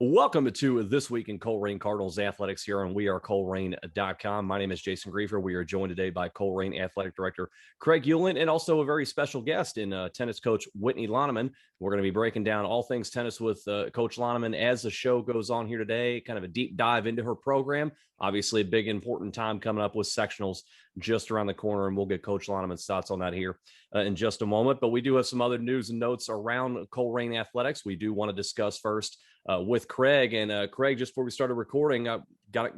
Welcome to This Week in Colerain Cardinals Athletics here on wearecolerain.com. My name is Jason Griefer. We are joined today by Colerain Athletic Director Craig Uihlein and also a very special guest in tennis coach Whitney Lonneman. We're going to be breaking down all things tennis with Coach Lonneman as the show goes on here today, kind of a deep dive into her program. Obviously, a big important time coming up with sectionals just around the corner, and we'll get Coach Lonneman's thoughts on that here in just a moment. But we do have some other news and notes around Colerain Athletics. We do want to discuss first with Craig. And Craig, just before we started recording, I got to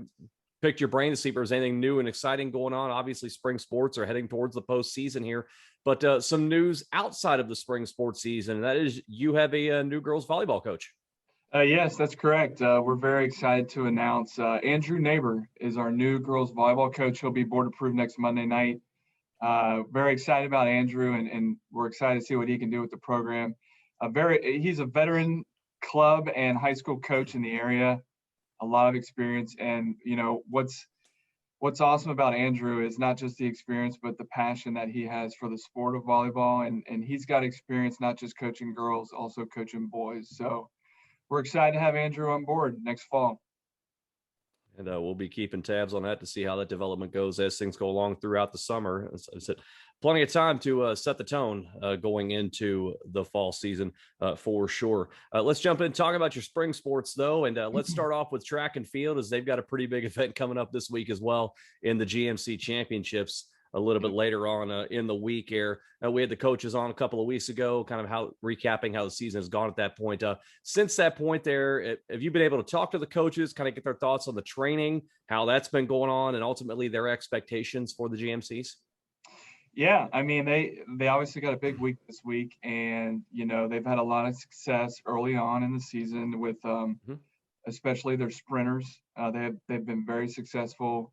pick your brain to see if there's anything new and exciting going on. Obviously, spring sports are heading towards the postseason here, but some news outside of the spring sports season, and that is you have a new girls volleyball coach. Yes, that's correct. We're very excited to announce Andrew Neighbor is our new girls volleyball coach. He'll be board approved next Monday night. Very excited about Andrew, and we're excited to see what he can do with the program. He's a veteran club and high school coach in the area, a lot of experience. And what's awesome about Andrew is not just the experience, but the passion that he has for the sport of volleyball. And he's got experience not just coaching girls, also coaching boys. So we're excited to have Andrew on board next fall. And we'll be keeping tabs on that to see how that development goes as things go along throughout the summer. As I said, plenty of time to set the tone going into the fall season for sure. Let's jump in and talk about your spring sports, though. And let's start off with track and field, as they've got a pretty big event coming up this week as well in the GMC Championships a little bit later on in the week here. We had the coaches on a couple of weeks ago, kind of recapping how the season has gone at that point. Since that point there, have you been able to talk to the coaches, kind of get their thoughts on the training, how that's been going on, and ultimately their expectations for the GMCs? Yeah, I mean, they obviously got a big week this week, and they've had a lot of success early on in the season with especially their sprinters. They've been very successful.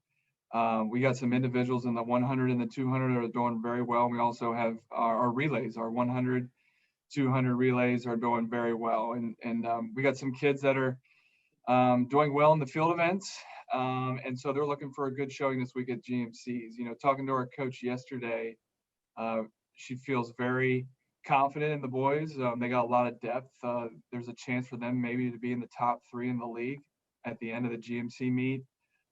We got some individuals in the 100 and the 200 that are doing very well. We also have our relays, our 100, 200 relays are doing very well. And we got some kids that are doing well in the field events. And so they're looking for a good showing this week at GMCs. Talking to our coach yesterday, she feels very confident in the boys. They got a lot of depth. There's a chance for them maybe to be in the top 3 in the league at the end of the GMC meet.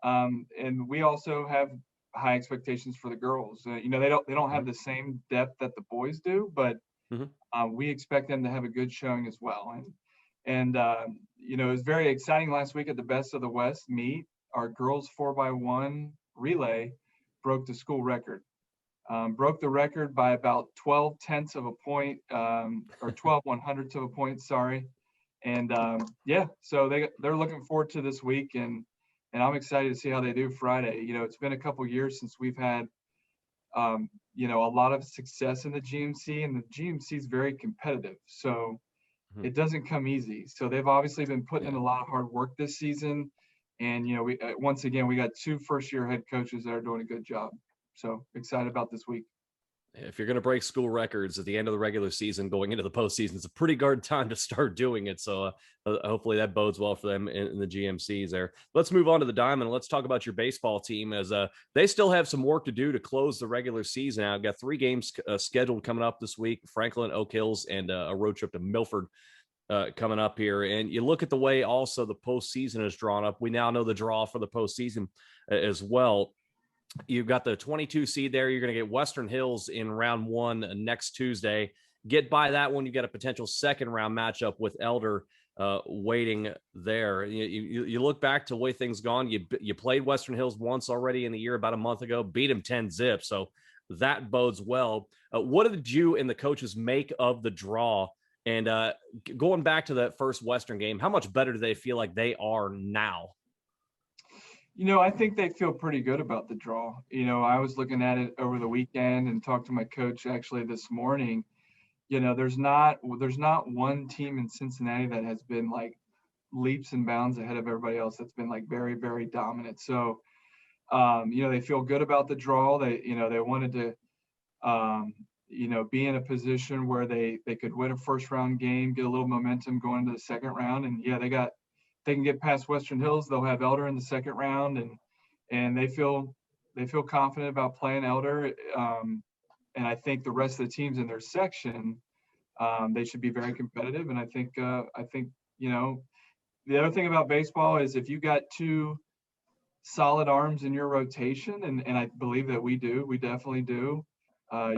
And we also have high expectations for the girls. They don't have the same depth that the boys do, but we expect them to have a good showing as well. And it was very exciting last week at the Best of the West meet. Our girls 4x1 relay broke the school record. Broke the record by about 12 tenths of a point, or 12 100ths of a point, sorry. And so they're looking forward to this week, and I'm excited to see how they do Friday. It's been a couple years since we've had, a lot of success in the GMC, and the GMC is very competitive. So it doesn't come easy. So they've obviously been putting in a lot of hard work this season. And, once again, we got 2 first-year head coaches that are doing a good job. So excited about this week. If you're going to break school records at the end of the regular season going into the postseason, it's a pretty good time to start doing it. So hopefully that bodes well for them in the GMCs there. Let's move on to the Diamond. Let's talk about your baseball team, as they still have some work to do to close the regular season. I've got 3 games scheduled coming up this week: Franklin, Oak Hills, and a road trip to Milford coming up here. And you look at the way also the postseason is drawn up. We now know the draw for the postseason as well. You've got the 22 seed there. You're going to get Western Hills in round 1 next Tuesday. Get by that one, you got a potential second round matchup with Elder waiting there. You look back to the way things gone. You played Western Hills once already in the year, about a month ago, beat them 10-0. So that bodes well. What did you and the coaches make of the draw? And going back to that first Western game, how much better do they feel like they are now? I think they feel pretty good about the draw. I was looking at it over the weekend and talked to my coach actually this morning. There's not one team in Cincinnati that has been like leaps and bounds ahead of everybody else. That's been like very, very dominant. So, they feel good about the draw. They wanted to, be in a position where they could win a first round game, get a little momentum going into the second round. And they can get past Western Hills. They'll have Elder in the second round, and they feel confident about playing Elder. And I think the rest of the teams in their section, they should be very competitive. And I think the other thing about baseball is if you got two solid arms in your rotation, and I believe that we definitely do,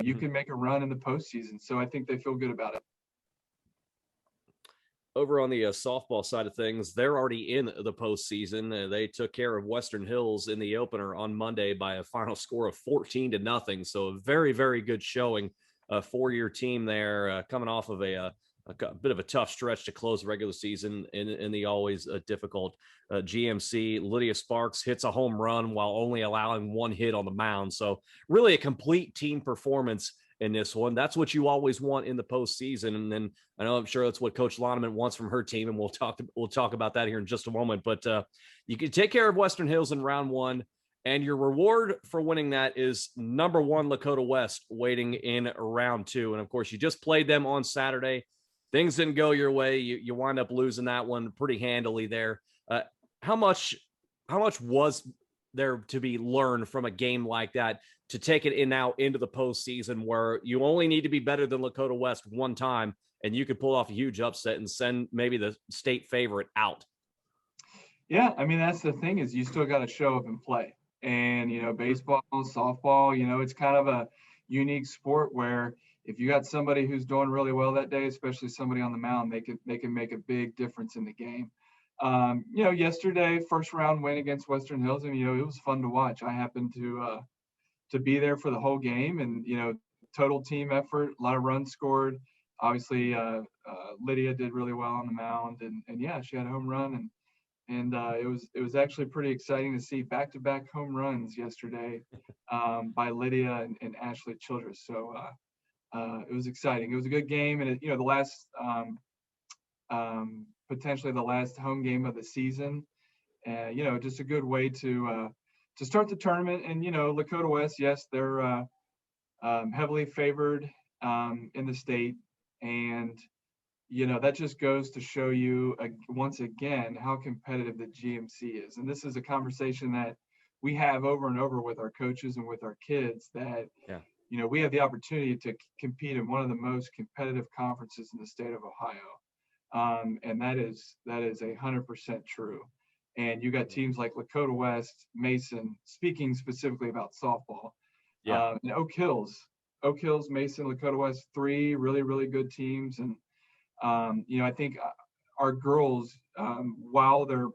you can make a run in the postseason. So I think they feel good about it. Over on the softball side of things, they're already in the postseason. They took care of Western Hills in the opener on Monday by a final score of 14-0. So a very, very good showing for your team there, coming off of a bit of a tough stretch to close the regular season in the always difficult GMC. Lydia Sparks hits a home run while only allowing one hit on the mound. So really a complete team performance in this one. That's what you always want in the postseason. And then I'm sure that's what Coach Loneman wants from her team, and we'll talk about that here in just a moment. But you can take care of Western Hills in round one, and your reward for winning that is number 1 Lakota West waiting in round 2. And of course, you just played them on Saturday. Things didn't go your way. You wind up losing that one pretty handily there. How much was there to be learned from a game like that to take it in now into the postseason, where you only need to be better than Lakota West one time and you could pull off a huge upset and send maybe the state favorite out? Yeah, I mean, that's the thing, is you still got to show up and play. And, baseball, softball, it's kind of a unique sport where if you got somebody who's doing really well that day, especially somebody on the mound, they can make a big difference in the game. Yesterday, first round win against Western Hills, and, it was fun to watch. I happened to be there for the whole game, and, total team effort, a lot of runs scored. Obviously, Lydia did really well on the mound, and yeah, she had a home run, and it was actually pretty exciting to see back-to-back home runs yesterday by Lydia and Ashley Childress. So it was exciting. It was a good game, and the last potentially the last home game of the season. Just a good way to start the tournament. And Lakota West, yes, they're heavily favored in the state, and that just goes to show you once again how competitive the GMC is. And this is a conversation that we have over and over with our coaches and with our kids, that we have the opportunity to compete in one of the most competitive conferences in the state of Ohio, and that is 100% true. And you got teams like Lakota West, Mason, speaking specifically about softball, and Oak Hills, Mason, Lakota West, 3 really, really good teams. And I think our girls, while they're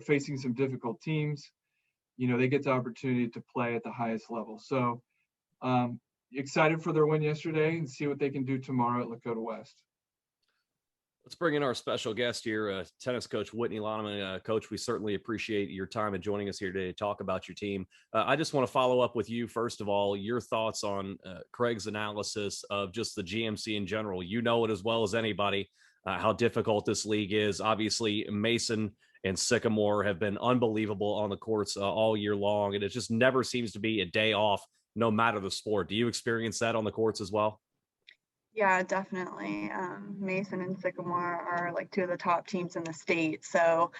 facing some difficult teams, they get the opportunity to play at the highest level. So excited for their win yesterday and see what they can do tomorrow at Lakota West. Let's bring in our special guest here, tennis coach Whitney Loneman. Coach, we certainly appreciate your time and joining us here today to talk about your team. I just want to follow up with you, first of all, your thoughts on Craig's analysis of just the GMC in general. You know it as well as anybody, how difficult this league is. Obviously, Mason and Sycamore have been unbelievable on the courts all year long, and it just never seems to be a day off, no matter the sport. Do you experience that on the courts as well? Yeah, definitely. Mason and Sycamore are like 2 of the top teams in the state. So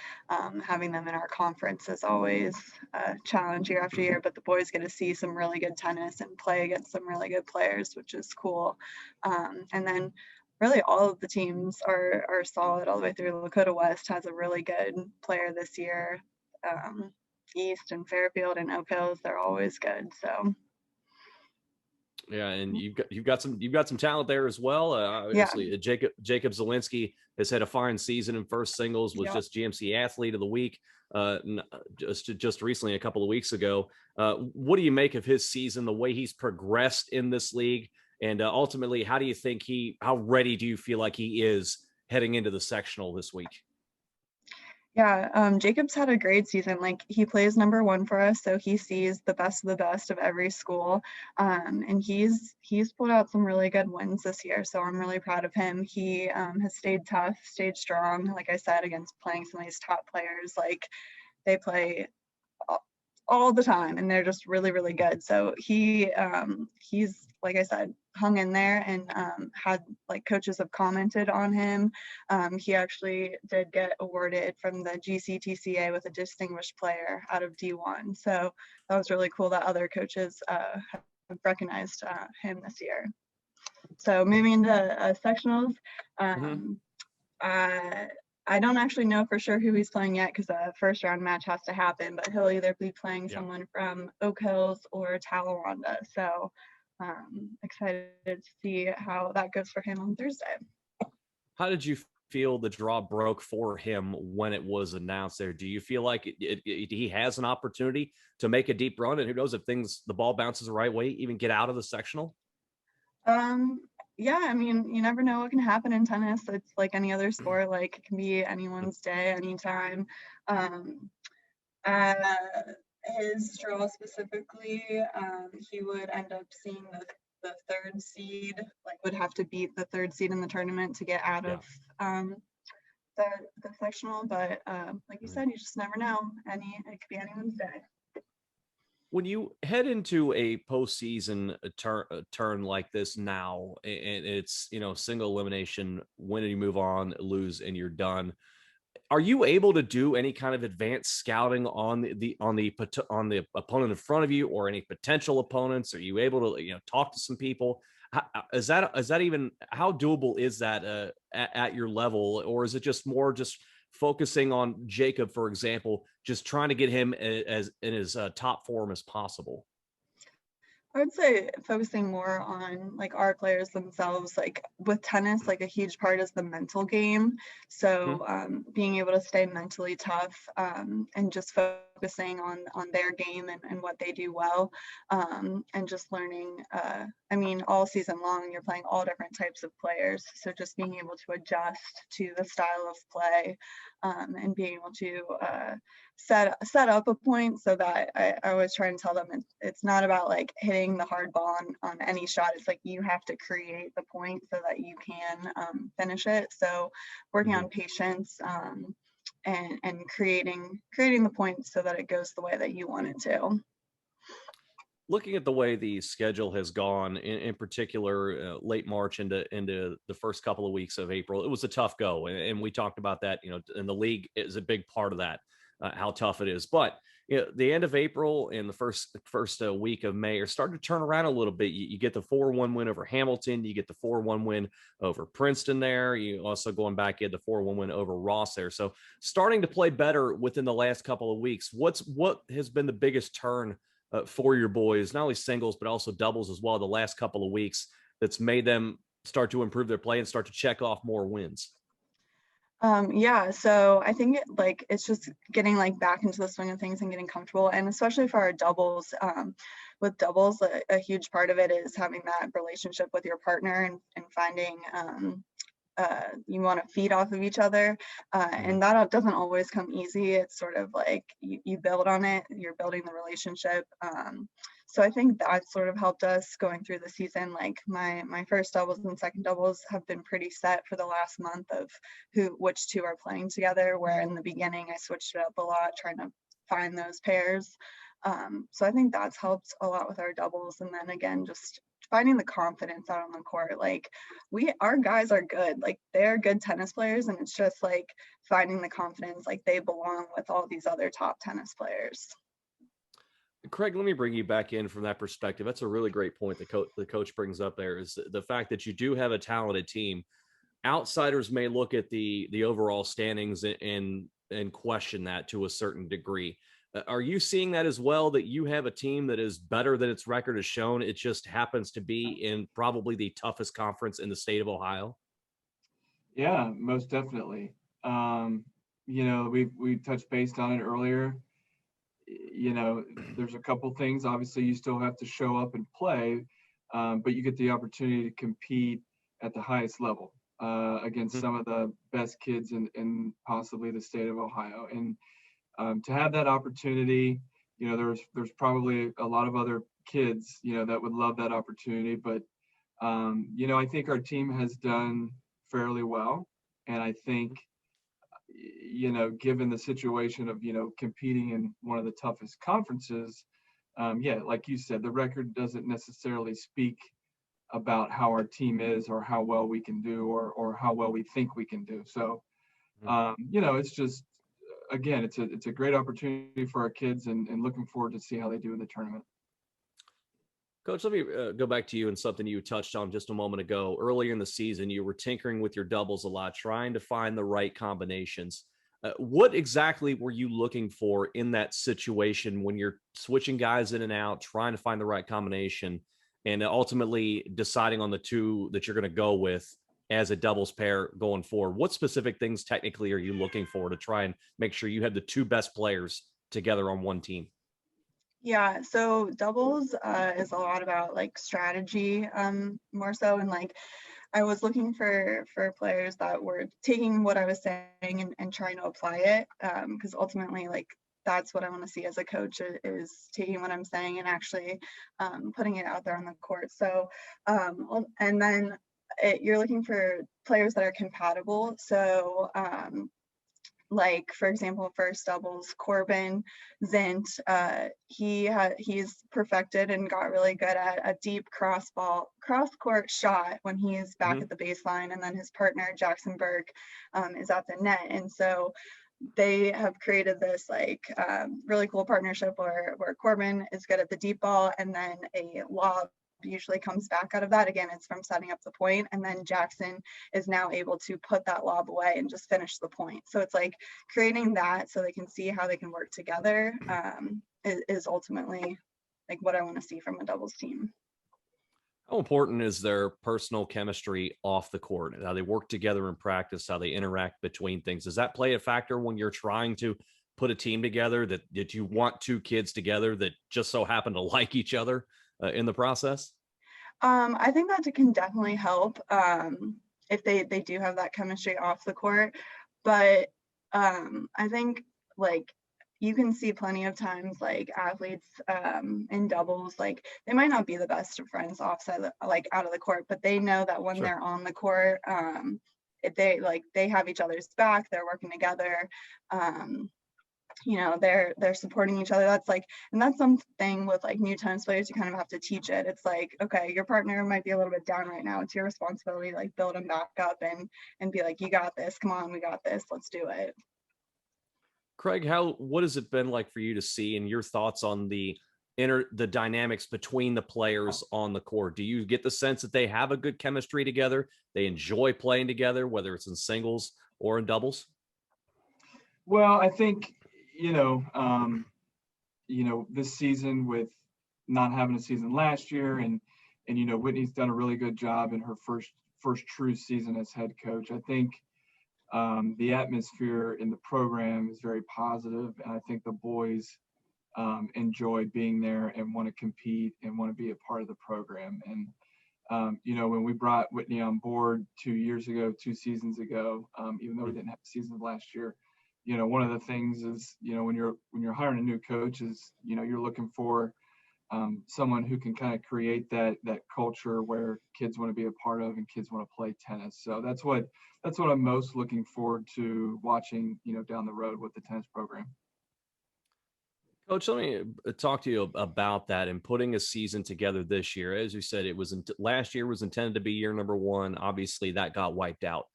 having them in our conference is always a challenge year after year, but the boys get to see some really good tennis and play against some really good players, which is cool. And then really all of the teams are solid all the way through. Lakota West has a really good player this year. East and Fairfield and Oak Hills, they're always good. So yeah, and you've got some talent there as well. Obviously, Jacob Zielinski has had a fine season in first singles, was just GMC Athlete of the Week just recently, a couple of weeks ago. What do you make of his season, the way he's progressed in this league, and ultimately, how ready do you feel like he is heading into the sectional this week? Yeah, Jacob's had a great season. Like, he plays number 1 for us, so he sees the best of the best of every school. And he's pulled out some really good wins this year, so I'm really proud of him. He has stayed tough, stayed strong, like I said, against playing some of these top players. Like, they play all the time, and they're just really, really good. So he's, like I said, hung in there, and had, like, coaches have commented on him. He actually did get awarded from the GCTCA with a distinguished player out of D1. So that was really cool that other coaches have recognized him this year. So moving into sectionals, I don't actually know for sure who he's playing yet because a first round match has to happen, but he'll either be playing someone from Oak Hills or Talawanda. So excited to see how that goes for him on Thursday. How did you feel the draw broke for him when it was announced there? Do you feel like he has an opportunity to make a deep run? And who knows if the ball bounces the right way, even get out of the sectional? Yeah, I mean, you never know what can happen in tennis. It's like any other sport, like it can be anyone's day, anytime. Uh, his draw specifically, he would end up seeing the third seed, like would have to beat the third seed in the tournament to get out of the sectional. But like you said, you just never know. It could be anyone's day. When you head into a postseason turn like this now, and it's single elimination, win and you move on, lose and you're done. Are you able to do any kind of advanced scouting on the opponent in front of you or any potential opponents? Are you able to talk to some people? Is that even, how doable is that at your level, or is it just more just focusing on Jacob, for example, just trying to get him as in his top form as possible? I would say focusing more on like our players themselves. Like with tennis, like a huge part is the mental game. So being able to stay mentally tough and just focusing on their game and what they do well, and just learning. I mean, all season long, you're playing all different types of players. So just being able to adjust to the style of play and being able to set up a point so that I always try and tell them it's not about like hitting the hard ball on any shot. It's like you have to create the point so that you can finish it. So working on patience and creating the point so that it goes the way that you want it to. Looking at the way the schedule has gone, in particular, late March into the first couple of weeks of April, it was a tough go, and we talked about that. And the league is a big part of that, how tough it is. But the end of April and the first week of May are starting to turn around a little bit. You get the 4-1 win over Hamilton. You get the 4-1 win over Princeton there. You also going back, you had the 4-1 win over Ross there. So starting to play better within the last couple of weeks. What has been the biggest turn for your boys, not only singles, but also doubles as well, the last couple of weeks, that's made them start to improve their play and start to check off more wins? Yeah, so I think it's just getting like back into the swing of things and getting comfortable, and especially for our doubles, with doubles, a huge part of it is having that relationship with your partner and finding you want to feed off of each other, and that doesn't always come easy. It's sort of like you build on it, you're building the relationship. So I think that sort of helped us going through the season. Like my first doubles and second doubles have been pretty set for the last month of which two are playing together, where in the beginning I switched it up a lot trying to find those pairs. So I think that's helped a lot with our doubles. And then again, just finding the confidence out on the court. Like our guys are good, like they're good tennis players, and it's just like finding the confidence, like they belong with all these other top tennis players. Craig, let me bring you back in from that perspective. That's a really great point the coach brings up there, is the fact that you do have a talented team. Outsiders may look at the overall standings and question that to a certain degree. Are you seeing that as well, that you have a team that is better than its record has shown? It just happens to be in probably the toughest conference in the state of Ohio? Yeah, most definitely. We touched based on it earlier. There's a couple things. Obviously, you still have to show up and play, but you get the opportunity to compete at the highest level against some of the best kids in possibly the state of Ohio. And to have that opportunity, there's probably a lot of other kids, that would love that opportunity. But, I think our team has done fairly well. And I think, given the situation of, competing in one of the toughest conferences, like you said, the record doesn't necessarily speak about how our team is or how well we can do or how well we think we can do. So, it's just, again, it's a great opportunity for our kids, and looking forward to see how they do in the tournament. Coach, let me go back to you and something you touched on just a moment ago. Earlier in the season, you were tinkering with your doubles a lot, trying to find the right combinations. What exactly were you looking for in that situation when you're switching guys in and out, trying to find the right combination, and ultimately deciding on the two that you're going to go with as a doubles pair going forward? What specific things technically are you looking for to try and make sure you have the two best players together on one team? Yeah, so doubles is a lot about like strategy, more so, and like I was looking for players that were taking what I was saying and trying to apply it, because ultimately, like that's what I want to see as a coach is taking what I'm saying and actually putting it out there on the court. So, and then you're looking for players that are compatible. So, like for example, first doubles, Corbin Zint, he's perfected and got really good at a deep cross court shot when he's back Hmm. at the baseline, and then his partner Jackson Burke is at the net, and so they have created this like really cool partnership where Corbin is good at the deep ball, and then a lob usually comes back out of that. Again, it's from setting up the point, and then Jackson is now able to put that lob away and just finish the point. So it's like creating that so they can see how they can work together is ultimately like what I want to see from a doubles team. How important is their personal chemistry off the court? How they work together in practice, how they interact between things. Does that play a factor when you're trying to put a team together that you want two kids together that just so happen to like each other in the process? I think that can definitely help if they do have that chemistry off the court. But I think like you can see plenty of times like athletes in doubles, like they might not be the best of friends offside, like out of the court, but they know that when Sure. they're on the court, if they have each other's back, they're working together. Um, they're supporting each other. That's like, and that's something with like new tennis players, you kind of have to teach it. It's like, okay, your partner might be a little bit down right now, it's your responsibility to like build them back up and be like, you got this, come on, we got this, let's do it. Craig, how what has it been like for you to see and your thoughts on the dynamics between the players on the court? Do you get the sense that they have a good chemistry together? They enjoy playing together, whether it's in singles or in doubles? Well, I think, you know, this season with not having a season last year, and Whitney's done a really good job in her first true season as head coach. I think the atmosphere in the program is very positive, and I think the boys enjoy being there and want to compete and want to be a part of the program. And when we brought Whitney on board 2 years ago, 2 seasons ago, even though we didn't have a season last year, one of the things is, when you're hiring a new coach is, you're looking for someone who can kind of create that culture where kids want to be a part of and kids want to play tennis. So that's what I'm most looking forward to watching, down the road with the tennis program. Coach, let me talk to you about that and putting a season together this year. As you said, it was last year was intended to be year number one. Obviously, that got wiped out.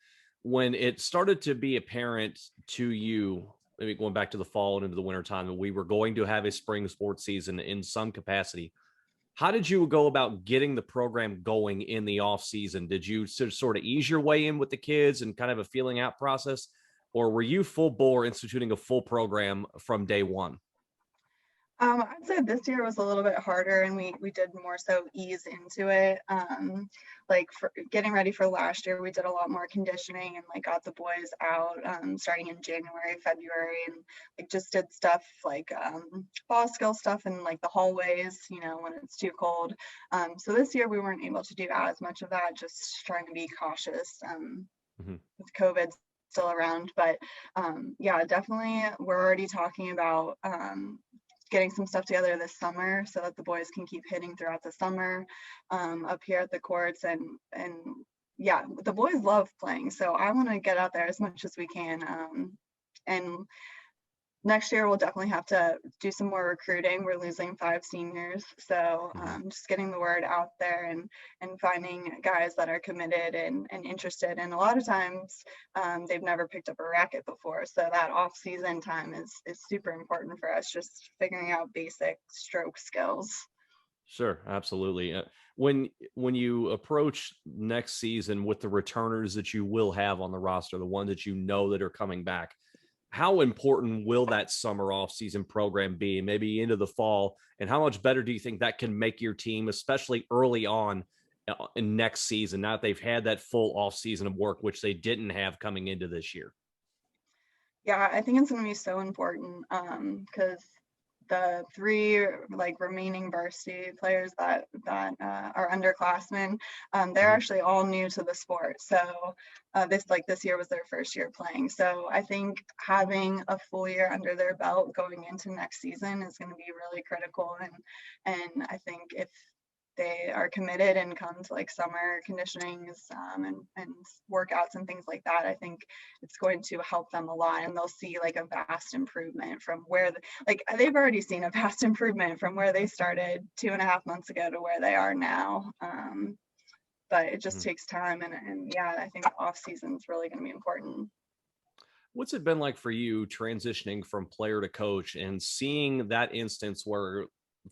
When it started to be apparent to you, maybe going back to the fall and into the winter time, that we were going to have a spring sports season in some capacity, how did you go about getting the program going in the off season? Did you sort of ease your way in with the kids and kind of a feeling out process, or were you full bore instituting a full program from day one? I'd say this year was a little bit harder, and we did more so ease into it. Like for getting ready for last year, we did a lot more conditioning and like got the boys out starting in January, February, and like just did stuff like ball skill stuff in like the hallways, when it's too cold. So this year we weren't able to do as much of that, just trying to be cautious Mhm. with COVID still around. But yeah, definitely we're already talking about getting some stuff together this summer so that the boys can keep hitting throughout the summer up here at the courts, and yeah, the boys love playing, so I want to get out there as much as we can, and next year we'll definitely have to do some more recruiting. We're losing 5 seniors, so Mhm. just getting the word out there and finding guys that are committed and interested. And a lot of times they've never picked up a racket before, so that off season time is super important for us. Just figuring out basic stroke skills. Sure, absolutely. When you approach next season with the returners that you will have on the roster, the ones that you know that are coming back, how important will that summer off-season program be, maybe into the fall? And how much better do you think that can make your team, especially early on in next season, now that they've had that full off-season of work, which they didn't have coming into this year? Yeah, I think it's going to be so important because the three like remaining varsity players that are underclassmen, they're Mhm. actually all new to the sport. So this year was their first year playing. So I think having a full year under their belt going into next season is going to be really critical. And I think if they are committed and come to like summer conditionings and workouts and things like that, I think it's going to help them a lot, and they'll see like a vast improvement from where like they've already seen a vast improvement from where they started 2.5 months ago to where they are now. But it just Mhm. takes time, and yeah, I think off season is really going to be important. What's it been like for you transitioning from player to coach and seeing that instance where,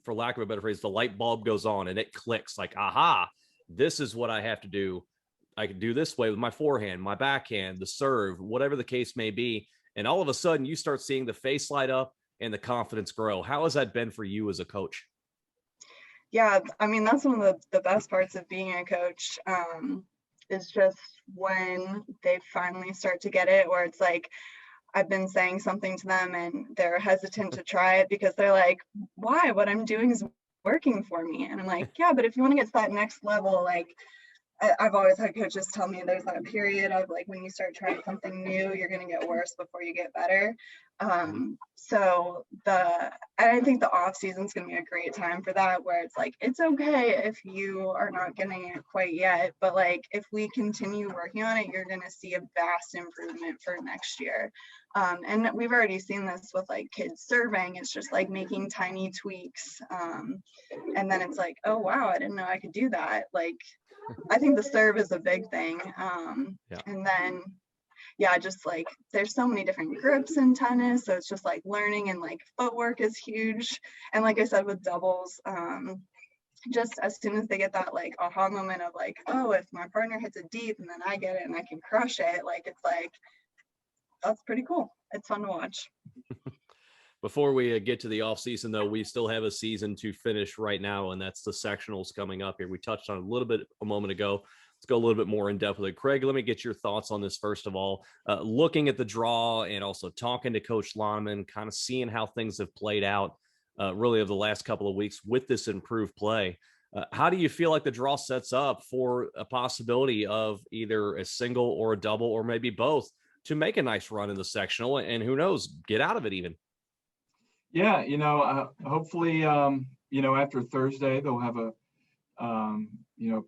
for lack of a better phrase, the light bulb goes on and it clicks like, aha, this is what I have to do. I can do this way with my forehand, my backhand, the serve, whatever the case may be. And all of a sudden, you start seeing the face light up and the confidence grow. How has that been for you as a coach? Yeah, I mean, that's one of the best parts of being a coach, is just when they finally start to get it, where it's like I've been saying something to them and they're hesitant to try it because they're like, why? What I'm doing is working for me. And I'm like, yeah, but if you want to get to that next level, like I've always had coaches tell me there's that period of like when you start trying something new, you're going to get worse before you get better. Mhm. So I think the off season is going to be a great time for that, where it's like it's okay if you are not getting it quite yet, but like if we continue working on it, you're going to see a vast improvement for next year. And we've already seen this with like kids serving. It's just like making tiny tweaks, and then it's like, oh wow, I didn't know I could do that. Like I think the serve is a big thing. Yeah. And then, yeah, just like there's so many different grips in tennis. So it's just like learning, and like footwork is huge. And like I said, with doubles, just as soon as they get that like aha moment of like, oh, if my partner hits it deep and then I get it and I can crush it, like it's like, that's pretty cool. It's fun to watch. Before we get to the off season, though, we still have a season to finish right now, and that's the sectionals coming up here. We touched on it a little bit a moment ago. Let's go a little bit more in depth with it. Craig, let me get your thoughts on this first of all. Looking at the draw and also talking to Coach Lonneman, kind of seeing how things have played out really over the last couple of weeks with this improved play. How do you feel like the draw sets up for a possibility of either a single or a double or maybe both to make a nice run in the sectional and who knows, get out of it even? Yeah, hopefully, after Thursday, they'll have a,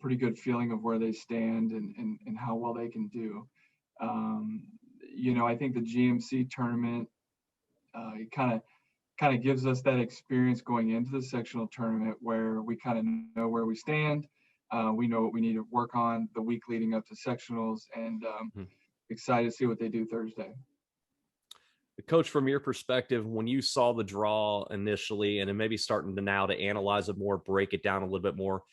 pretty good feeling of where they stand and how well they can do. Um, I think the GMC tournament kind of gives us that experience going into the sectional tournament where we kind of know where we stand. We know what we need to work on the week leading up to sectionals, and Hmm. excited to see what they do Thursday. Coach, from your perspective, when you saw the draw initially and then maybe starting to now to analyze it more, break it down a little bit more,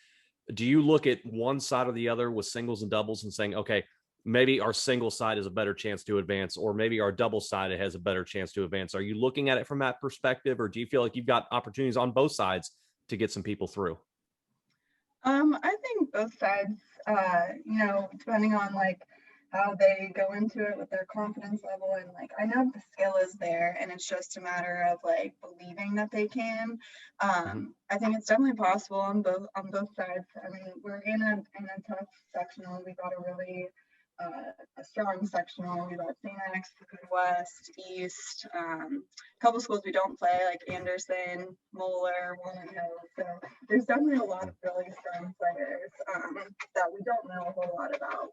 do you look at one side or the other with singles and doubles and saying, okay, maybe our single side has a better chance to advance, or maybe our double side has a better chance to advance? Are you looking at it from that perspective, or do you feel like you've got opportunities on both sides to get some people through? I think both sides, depending on like how they go into it with their confidence level, and like I know the skill is there and it's just a matter of like believing that they can. Mhm. I think it's definitely possible on both sides. I mean, we're in a tough sectional. We got a really a strong sectional. We got St. X, West, East, a couple schools we don't play like Anderson, Moeller, Walnut Hills. So there's definitely a lot of really strong players that we don't know a whole lot about.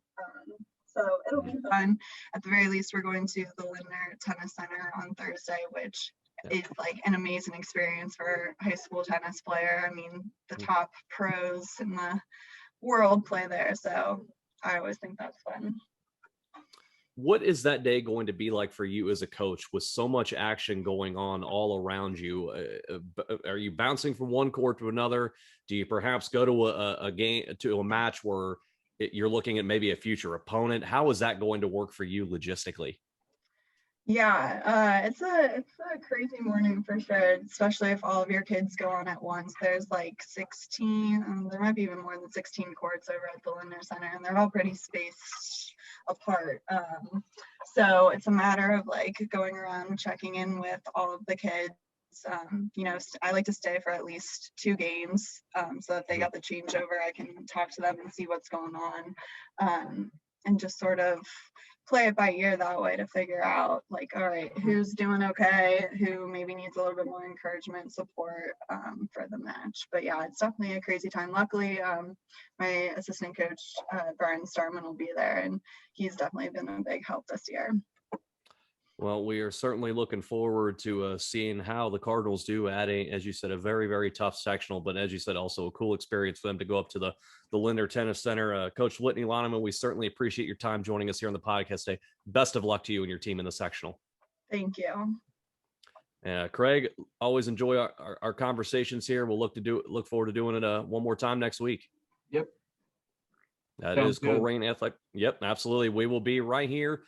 So it'll Mhm. be fun. At the very least, we're going to the Lindner Tennis Center on Thursday, which Yeah. is like an amazing experience for a high school tennis player. I mean, the Mhm. top pros in the world play there. So I always think that's fun. What is that day going to be like for you as a coach with so much action going on all around you? Are you bouncing from one court to another? Do you perhaps go to a game, to a match where you're looking at maybe a future opponent? How is that going to work for you logistically? Yeah, it's a crazy morning for sure, especially if all of your kids go on at once. There's like 16, there might be even more than 16 courts over at the Linder Center, and they're all pretty spaced apart. So it's a matter of like going around checking in with all of the kids. I like to stay for at least 2 games, so if they got the changeover, I can talk to them and see what's going on, and just sort of play it by ear that way to figure out like, all right, who's doing okay, who maybe needs a little bit more encouragement, support for the match. But yeah, it's definitely a crazy time. Luckily, my assistant coach, Brian Starman, will be there, and he's definitely been a big help this year. Well, we are certainly looking forward to seeing how the Cardinals do, adding, as you said, a very, very tough sectional, but as you said, also a cool experience for them to go up to the Linder Tennis Center. Coach Whitney Loneman, we certainly appreciate your time joining us here on the podcast today. Best of luck to you and your team in the sectional. Thank you. Craig, always enjoy our conversations here. We'll look forward to doing it one more time next week. Yep. That is Colerain Athletic. Yep, absolutely. We will be right here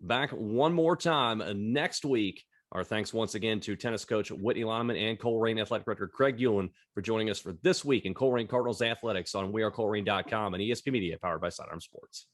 back one more time next week. Our thanks once again to tennis coach Whitney Loneman and Colerain Athletic Director Craig Ulen for joining us for this week in Colerain Cardinals Athletics on wearecolerain.com and ESP Media powered by Sidearm Sports.